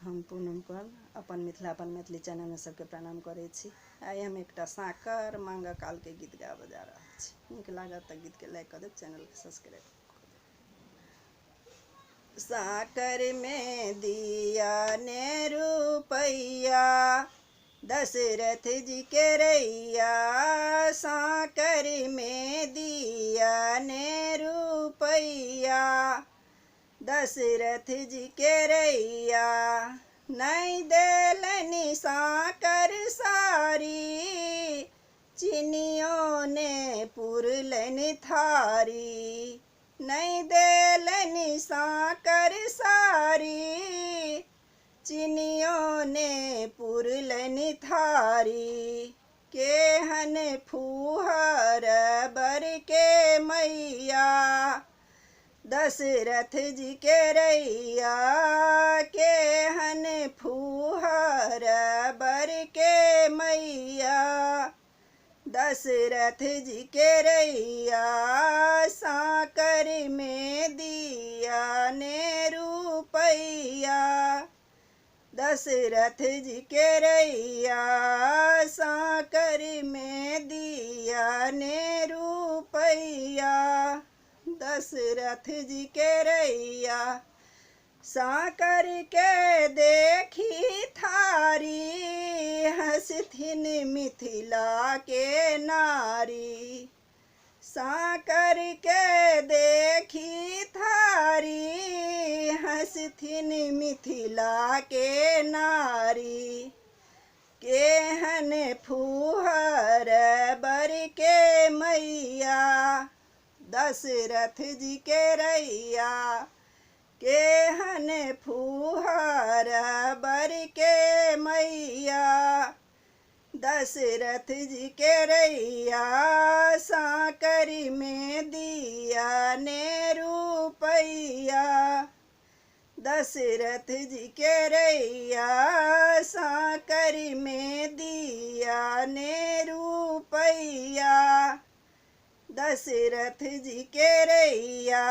हम पूनम कल अपन मिथिला अपन मैथिली चैनल में सबके प्रणाम करै छी। आइ हम एकटा साकर मांगा काल के गीत गाबऽ जा रहल छी। नीक लागत तऽ गीत के लाइक कर देब, चैनल के सब्सक्राइब कर देब। साकर में दिया ने रुपैया, दशरथ जी के रैया। साकर में दिया ने रुपैया, दशरथ जी के रैया। नहीं देलनि साकर सारी, चिनियों ने पुरलनि थारी। नहीं देलनि साकर सारी, चिनियों ने पुरलनि थारी। केहन फूहर बर के मैया, दशरथ जी के रैया। केहन फूहर बर के मैया, दशरथ जी के रैया। साकर में दिया ने रुपैया, दशरथ जी के रैया। साकर में दिया ने रुपैया, दशरथ जी के रैया। साकर के देखी थारी, हंसथिन मिथिला के नारी। साकर के देखी थारी, हंसथिन मिथिला के नारी। केहन फूहर बर के मैया, दशरथ जी के रैया। केहन फूहर बर के मैया, दशरथ जी के रैया। साकर में दिया ने रुपैया, दशरथ जी के रैया। साकर में दिया ने रुपैया, दशरथ जी के रैया।